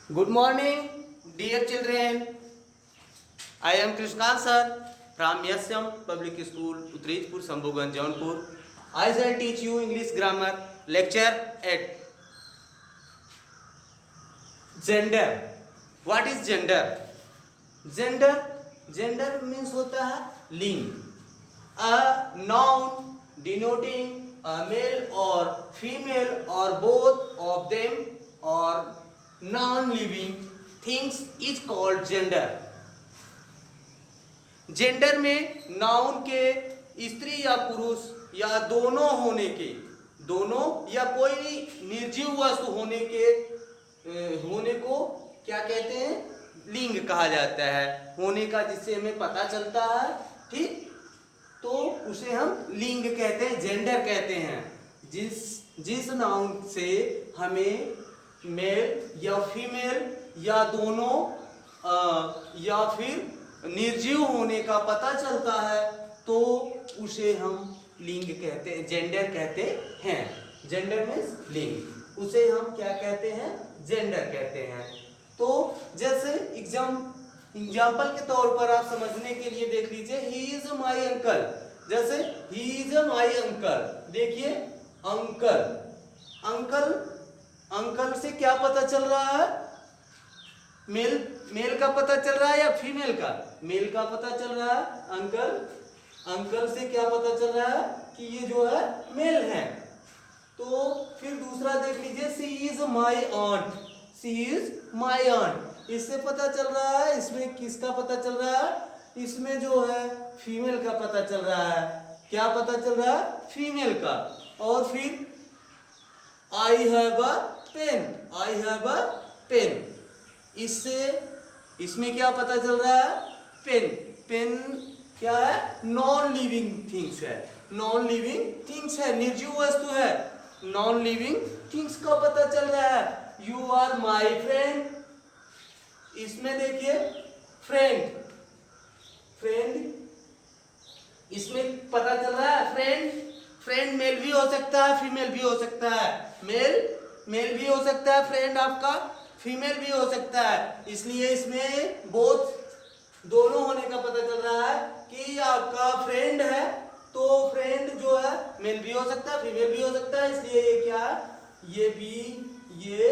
Good morning, dear children. I am Krishnan sir from Yasyam Public School, Utrijpur, Sambhugan, Jaunpur. I shall teach you English grammar. Lecture 8. Gender. What is gender? Gender means होता है लिंग. A noun denoting a male or female or both of them or non-living things is called gender. Gender में noun के स्त्री या पुरुष या दोनों होने के, दोनों या कोई निर्जीव वस्तु होने को क्या कहते हैं? लिंग कहा जाता है. होने का जिससे हमें पता चलता है, ठीक, तो उसे हम लिंग कहते हैं, जेंडर कहते हैं. जिस नाउन से हमें मेल या फीमेल या दोनों या फिर निर्जीव होने का पता चलता है, तो उसे हम लिंग कहते हैं, जेंडर कहते हैं. जेंडर मीन्स लिंग, उसे हम क्या कहते हैं? जेंडर कहते हैं. तो जैसे एग्जाम्पल के तौर पर आप समझने के लिए देख लीजिए, ही इज माई अंकल. जैसे ही इज माई अंकल, देखिए अंकल, अंकल से क्या पता चल रहा है? मेल का पता चल रहा है या फीमेल का? मेल का पता चल रहा है. अंकल से क्या पता चल रहा है कि ये जो है मेल है. तो फिर दूसरा देख लीजिए, she is my aunt. She is my aunt, इससे पता चल रहा है, इसमें किसका पता चल रहा है? इसमें जो है फीमेल का पता चल रहा है. क्या पता चल रहा है? फीमेल का. और फिर I have a pen, I have a pen, इसमें क्या पता चल रहा है? पेन क्या है? नॉन लिविंग थिंग्स है. नॉन लिविंग थिंग्स है, निर्जीव वस्तु है. नॉन लिविंग थिंग्स का पता चल रहा है. यू आर माई फ्रेंड, इसमें देखिए फ्रेंड इसमें पता चल रहा है. फ्रेंड मेल भी हो सकता है, फीमेल भी हो सकता है. मेल भी हो सकता है फ्रेंड आपका, फीमेल भी हो सकता है. इसलिए इसमें बोथ दोनों होने का पता चल रहा है कि आपका फ्रेंड है, तो फ्रेंड जो है मेल भी हो सकता है, फीमेल भी हो सकता है. इसलिए ये क्या है? ये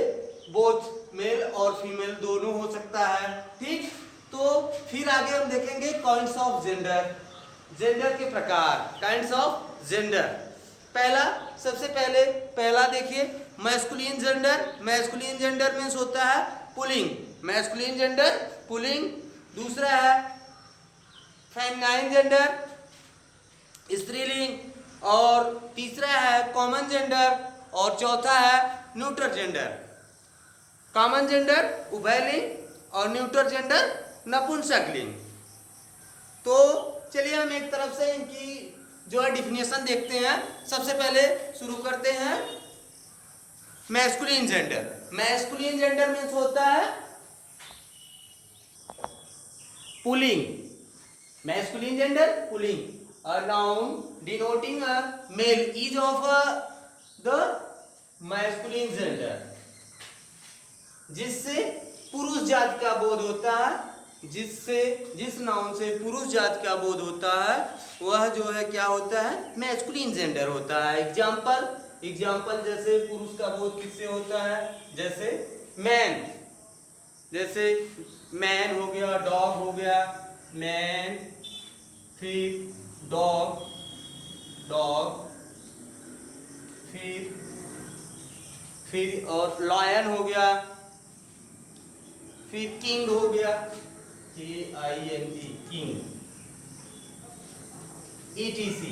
बोथ मेल और फीमेल दोनों हो सकता है. ठीक, तो फिर आगे हम देखेंगे काइंड्स ऑफ जेंडर. जेंडर के प्रकार, काइंड्स ऑफ जेंडर. सबसे पहला देखिए masculine gender. Masculine gender means होता है पुलिंग. Masculine gender pulling. दूसरा है फेमिनाइन जेंडर, स्त्रीलिंग. और तीसरा है कॉमन जेंडर. और चौथा है न्यूट्रल जेंडर. कॉमन जेंडर उभयलिंग और न्यूट्रल जेंडर नपुंसकलिंग. तो चलिए हम एक तरफ से इनकी जो है डिफिनेशन देखते हैं. सबसे पहले शुरू करते हैं masculine gender. Masculine gender means होता है पुलिंग. मैस्कुलिन जेंडर पुलिंग. A noun denoting a male is of the masculine gender, जिससे पुरुष जात का बोध होता है. जिस नाउन से पुरुष जात का बोध होता है, वह जो है क्या होता है? मैस्कुलिन जेंडर होता है. एग्जाम्पल जैसे पुरुष का बोध किससे होता है? जैसे मैन हो गया, डॉग हो गया, मैन, फिर डॉग, फिर और लायन हो गया, फिर किंग हो गया, KING, किंग, ETC.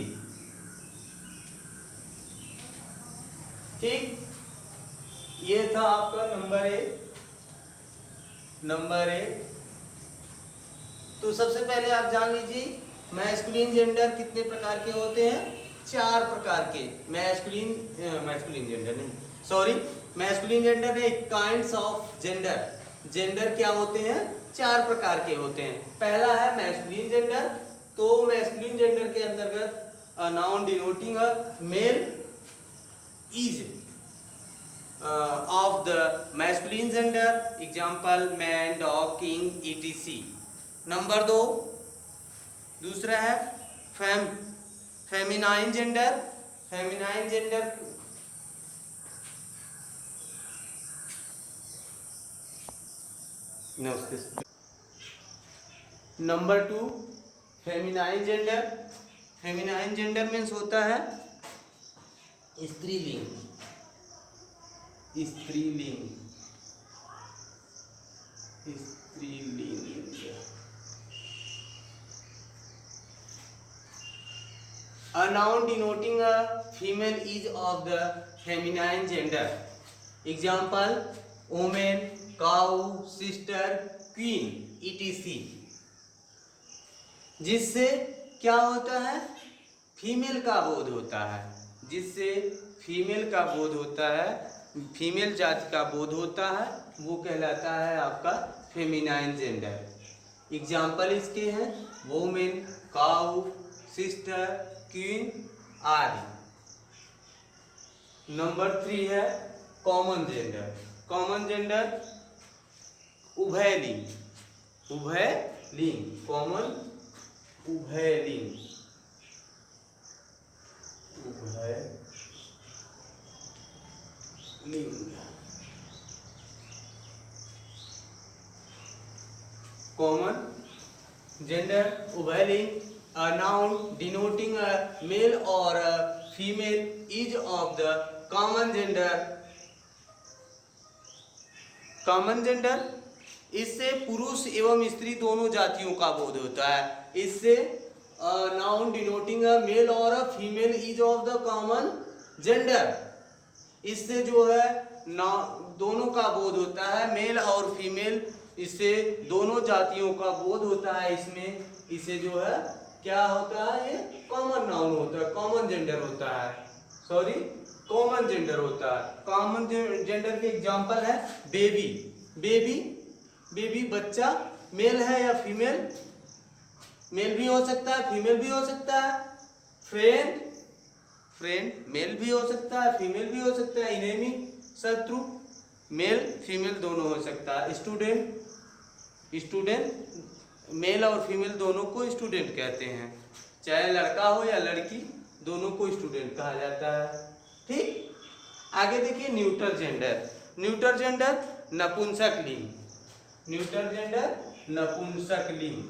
ठीक, ये था आपका नंबर एक. तो सबसे पहले आप जान लीजिए मैस्कुलिन जेंडर कितने प्रकार के होते हैं? 4 प्रकार के. मैस्कुलिन जेंडर नहीं, काइंड्स ऑफ जेंडर. जेंडर क्या होते हैं? 4 प्रकार के होते हैं. पहला है मैस्कुलिन जेंडर. तो मैस्कुलिन जेंडर के अंतर्गत noun denoting a male is of the masculine gender, example man, dog, king, etc. Number 2 दूसरा है feminine gender. Feminine gender number 2 feminine gender. Feminine gender means होता है स्त्रीलिंग। स्त्रीलिंग स्त्रीलिंग a noun denoting a female is of the feminine gender, example woman, cow, sister, queen, etc. जिससे क्या होता है, फीमेल का बोध होता है। जिससे फीमेल का बोध होता है, फीमेल जाति का बोध होता है, वो कहलाता है आपका फेमिनाइन जेंडर। एग्जाम्पल इसके हैं वोमेन, काउ, सिस्टर, क्वीन आदि। नंबर 3 है कॉमन जेंडर। कॉमन जेंडर उभयलिंग। उभयलिंग कॉमन उभयलिंग। उभयलिंग कॉमन जेंडर उभयलिंग, a noun denoting a male or a female is of the common gender। Common gender इससे पुरुष एवं स्त्री दोनों जातियों का बोध होता है। इससे नाउन डिनोटिंग अ मेल और a female is of the common gender. इससे जो है दोनों का बोध होता है, मेल और फीमेल, इससे दोनों जातियों का बोध होता है। इसमें इसे जो है क्या होता है, ये कॉमन नाउन होता है, कॉमन जेंडर होता है, सॉरी कॉमन जेंडर होता है। कॉमन जेंडर के एग्जांपल है बेबी। बेबी बेबी बच्चा मेल है या फीमेल, मेल भी हो सकता है फीमेल भी हो सकता है। फ्रेंड फ्रेंड मेल भी हो सकता है फीमेल भी हो सकता है। इनेमी शत्रु मेल फीमेल दोनों हो सकता है। स्टूडेंट स्टूडेंट मेल और फीमेल दोनों को स्टूडेंट कहते हैं, चाहे लड़का हो या लड़की दोनों को स्टूडेंट कहा जाता है। ठीक, आगे देखिए न्यूटर जेंडर। न्यूटर जेंडर नपुंसक लिंग। न्यूटर जेंडर नपुंसक लिंग।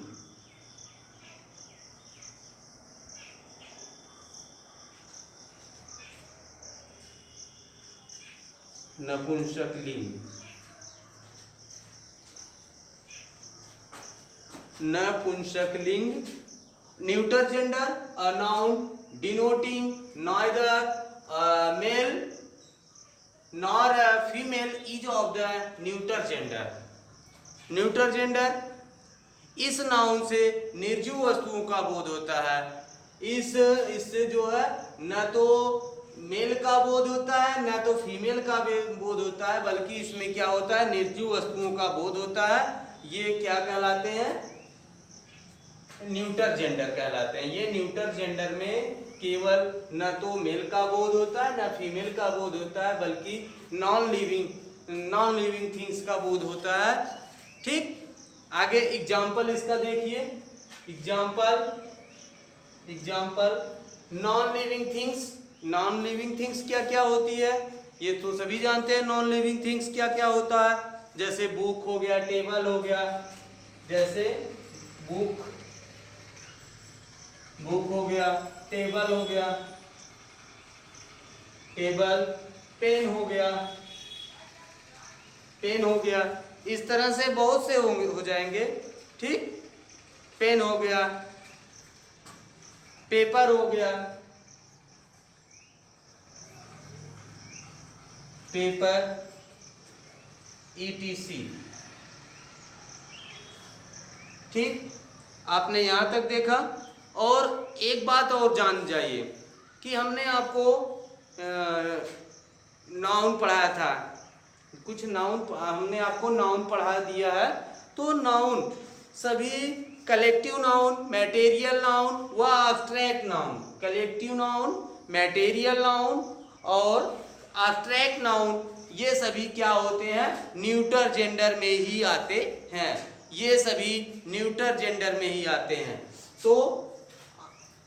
नपुंसक लिंग नपुंसकलिंग। Neuter gender a noun denoting neither male nor female is of the neuter gender। Neuter gender इस नाउन से निर्जीव वस्तुओं का बोध होता है। इससे जो है न तो मेल का बोध होता है न तो फीमेल का बोध होता है, बल्कि इसमें क्या होता है, निर्जीव वस्तुओं का बोध होता है। ये क्या कहलाते हैं, न्यूटर जेंडर कहलाते हैं। ये न्यूटर जेंडर में केवल न तो मेल का बोध होता है न फीमेल का बोध होता है, बल्कि नॉन लिविंग थिंग्स का बोध होता है। ठीक, आगे एग्जाम्पल इसका देखिए। Example non living things. Non living things क्या क्या होती है, ये तो सभी जानते हैं। नॉन लिविंग थिंग्स क्या क्या होता है, जैसे बुक हो गया, टेबल हो गया, जैसे बुक हो गया, टेबल हो गया, टेबल, पेन हो गया, इस तरह से बहुत से हो जाएंगे। ठीक, पेन हो गया, पेपर हो गया, पेपर etc। ठीक, आपने यहां तक देखा। और एक बात और जान जाइए कि हमने आपको नाउन पढ़ाया था, कुछ नाउन हमने आपको नाउन पढ़ा दिया है। तो नाउन सभी कलेक्टिव नाउन, मैटेरियल नाउन व abstract noun, collective noun, material noun और एब्स्ट्रैक्ट नाउन, ये सभी क्या होते हैं, न्यूटर जेंडर में ही आते हैं, ये सभी न्यूटर जेंडर में ही आते हैं। तो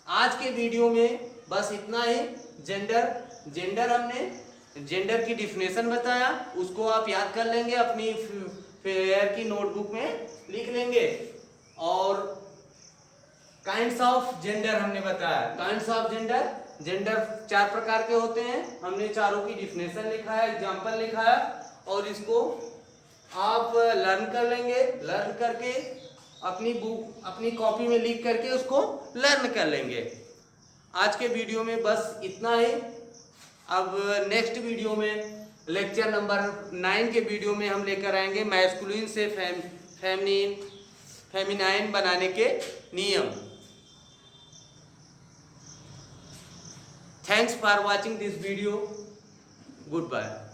आज के वीडियो में बस इतना ही। जेंडर हमने जेंडर की डिफिनेशन बताया, उसको आप याद कर लेंगे, अपनी फेयर की नोटबुक में लिख लेंगे। और काइंड्स ऑफ जेंडर हमने बताया, काइंड्स ऑफ जेंडर 4 प्रकार के होते हैं, हमने चारों की डिफिनेशन लिखा है, एग्जांपल लिखा है, और इसको आप लर्न कर लेंगे। लर्न करके अपनी बुक, अपनी कॉपी में लिख करके उसको लर्न कर लेंगे। आज के वीडियो में बस इतना ही। अब नेक्स्ट वीडियो में लेक्चर नंबर 9 के वीडियो में हम लेकर आएंगे मैस्कुलिन से फेमिनाइन बनाने के नियम। Thanks for watching this video. Goodbye.